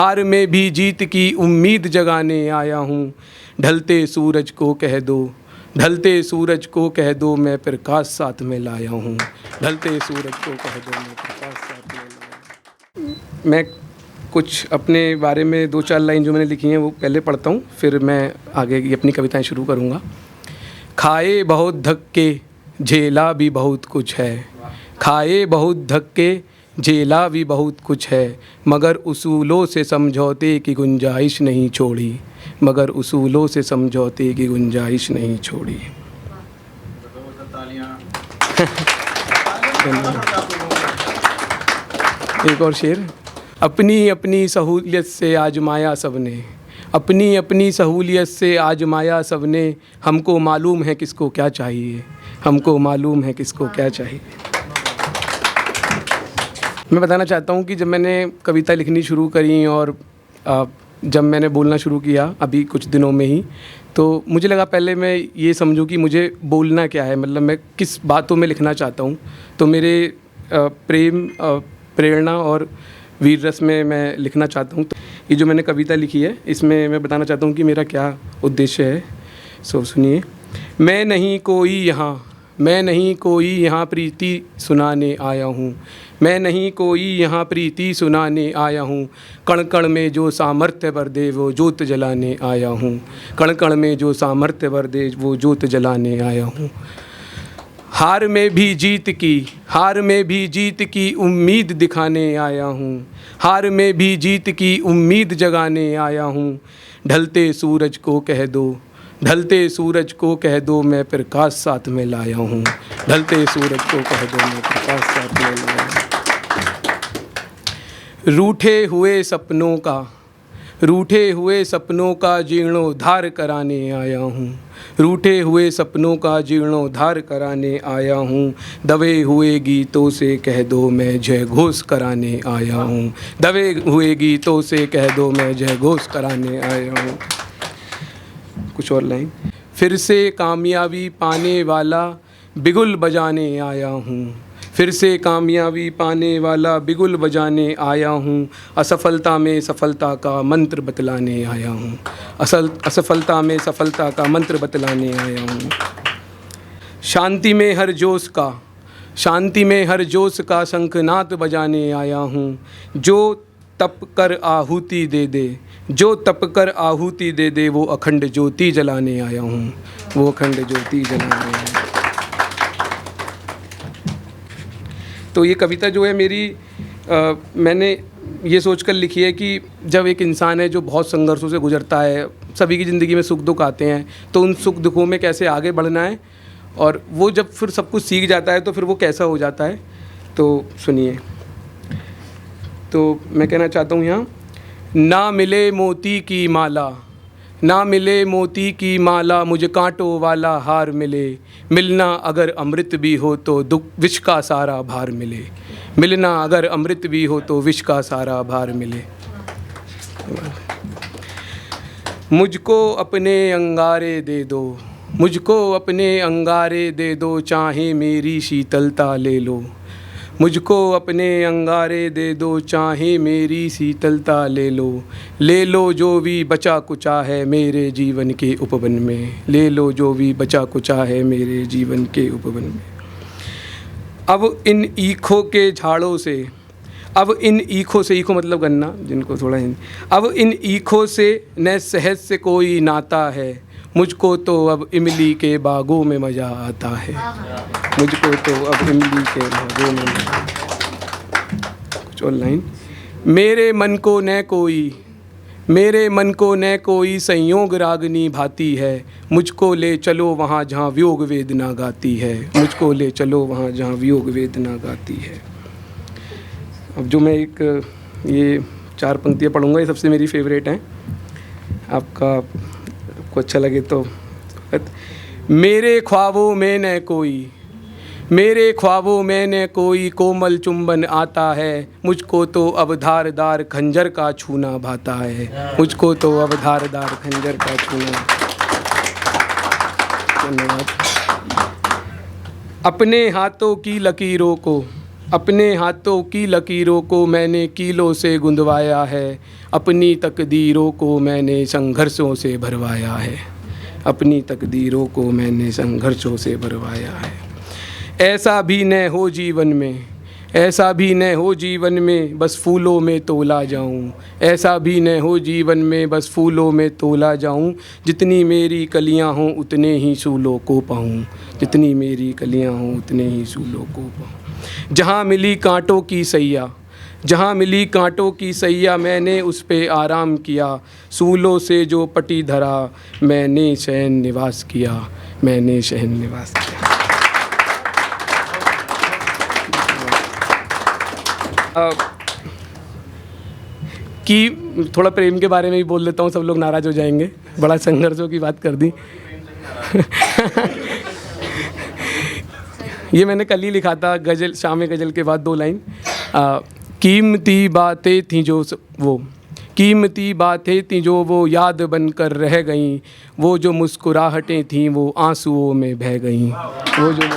हार में भी जीत की उम्मीद जगाने आया हूँ। ढलते सूरज को कह दो, ढलते सूरज को कह दो मैं प्रकाश साथ में लाया हूँ। ढलते सूरज को कह दो मैं प्रकाश साथ में लाया हूँ। मैं कुछ अपने बारे में 2-4 लाइन जो मैंने लिखी हैं वो पहले पढ़ता हूँ, फिर मैं आगे की अपनी कविताएं शुरू करूँगा। खाए बहुत धक्के झेला भी बहुत कुछ है, खाए बहुत धक्के झेला भी बहुत कुछ है, मगर उसूलों से समझौते की गुंजाइश नहीं छोड़ी, मगर उसूलों से समझौते की गुंजाइश नहीं छोड़ी। एक और शेर। अपनी अपनी सहूलियत से आजमाया सबने, अपनी अपनी सहूलियत से आजमाया सबने, हमको मालूम है किसको क्या चाहिए, हमको मालूम है किसको क्या चाहिए। मैं बताना चाहता हूँ कि जब मैंने कविता लिखनी शुरू करी और जब मैंने बोलना शुरू किया अभी कुछ दिनों में ही, तो मुझे लगा पहले मैं ये समझूं कि मुझे बोलना क्या है, मतलब मैं किस बातों में लिखना चाहता हूँ। तो मेरे प्रेम, प्रेरणा और वीर रस में मैं लिखना चाहता हूँ। तो ये जो मैंने कविता लिखी है इसमें मैं बताना चाहता हूँ कि मेरा क्या उद्देश्य है। सो सुनिए। मैं नहीं कोई यहाँ, मैं नहीं कोई यहाँ प्रीति सुनाने आया हूँ, मैं नहीं कोई यहाँ प्रीति सुनाने आया हूँ। कण कण में जो सामर्थ्य भर दे वो ज्योत जलाने आया हूँ, कण कण में जो सामर्थ्य भर दे वो ज्योत जलाने आया हूँ। हार में भी जीत की, हार में भी जीत की उम्मीद दिखाने आया हूँ, हार में भी जीत की उम्मीद जगाने आया हूँ। ढलते सूरज को कह दो, ढलते सूरज को कह दो मैं प्रकाश साथ में लाया हूँ, ढलते सूरज को कह दो मैं प्रकाश साथ में लाया हूँ। रूठे हुए सपनों का, रूठे हुए सपनों का जीर्णोद्धार कराने आया हूँ, रूठे हुए सपनों का जीर्णोद्धार कराने आया हूँ। दबे हुए गीतों से कह दो मैं जय घोष कराने आया हूँ, दबे हुए गीतों से कह दो मैं जय घोष कराने आया हूँ। कुछ और लाइन। फिर से कामयाबी पाने वाला बिगुल बजाने आया हूँ, फिर से कामयाबी पाने वाला बिगुल बजाने आया हूँ। असफलता में सफलता का मंत्र बतलाने आया हूँ, असफलता में सफलता का मंत्र बतलाने आया हूँ। शांति में हर जोश का, शांति में हर जोश का शंखनाद बजाने आया हूँ। जो तप कर आहुति दे दे, जो तप कर आहुति दे दे वो अखंड ज्योति जलाने आया हूँ, वो अखंड ज्योति जलाने आया हूँ। तो ये कविता जो है मेरी मैंने ये सोचकर लिखी है कि जब एक इंसान है जो बहुत संघर्षों से गुजरता है, सभी की ज़िंदगी में सुख दुख आते हैं, तो उन सुख दुखों में कैसे आगे बढ़ना है, और वो जब फिर सब कुछ सीख जाता है तो फिर वो कैसा हो जाता है। तो सुनिए। तो मैं कहना चाहता हूँ यहाँ, ना मिले मोती की माला, ना मिले मोती की माला मुझे कांटों वाला हार मिले, मिलना अगर अमृत भी हो तो दुख विष का सारा भार मिले, मिलना अगर अमृत भी हो तो विष का सारा भार मिले। मुझको अपने अंगारे दे दो, मुझको अपने अंगारे दे दो, चाहे मेरी शीतलता ले लो, मुझको अपने अंगारे दे दो, चाहे मेरी शीतलता ले लो। ले लो जो भी बचा कुचा है मेरे जीवन के उपवन में, ले लो जो भी बचा कुचा है मेरे जीवन के उपवन में। अब इन ईखों के झाड़ों से, अब इन ईखों से, ईखों मतलब गन्ना जिनको थोड़ा हिंदी, अब इन ईखों से न शहद से कोई नाता है, मुझको तो अब इमली के बागों में मज़ा आता है, मुझको तो अब इमली के बागों में। कुछ और लाइन। मेरे मन को न कोई, मेरे मन को न कोई संयोग रागनी भाती है, मुझको ले चलो वहाँ जहाँ वियोग वेदना गाती है, मुझको ले चलो वहाँ जहाँ वियोग वेदना गाती है। अब जो मैं एक ये 4 पंक्तियाँ पढ़ूँगा, ये सबसे मेरी फेवरेट हैं, आपको अच्छा लगे तो। मेरे ख्वाबों में न कोई, मेरे ख्वाबों में न कोई कोमल चुंबन आता है, मुझको तो अब धारदार खंजर का छूना भाता है, मुझको तो अब धारदार खंजर का छूना। धन्यवाद। अपने हाथों की लकीरों को, अपने हाथों की लकीरों को मैंने कीलों से गुंदवाया है, अपनी तकदीरों को मैंने संघर्षों से भरवाया है, अपनी तकदीरों को मैंने संघर्षों से भरवाया है। ऐसा भी न हो जीवन में, ऐसा भी न हो जीवन में बस फूलों में तोला जाऊं, ऐसा भी न हो जीवन में बस फूलों में तोला जाऊं, जितनी मेरी कलियां हों उतने ही सूलों को पाऊं, जितनी मेरी कलियां हों उतने ही सूलों को पाऊं। जहाँ मिली कांटों की सैया, जहाँ मिली कांटों की सैया मैंने उस पे आराम किया, सूलों से जो पटी धरा मैंने शयन निवास किया, मैंने शयन निवास किया। कि थोड़ा प्रेम के बारे में भी बोल देता हूँ, सब लोग नाराज़ हो जाएंगे, बड़ा संघर्षों की बात कर दी। ये मैंने कल ही लिखा था गज़ल, शाम गज़ल के बाद 2 लाइन। कीमती बातें थीं जो वो, कीमती बातें थीं जो वो याद बनकर रह गईं, वो जो मुस्कुराहटें थीं वो आंसुओं में बह गईं, वो जो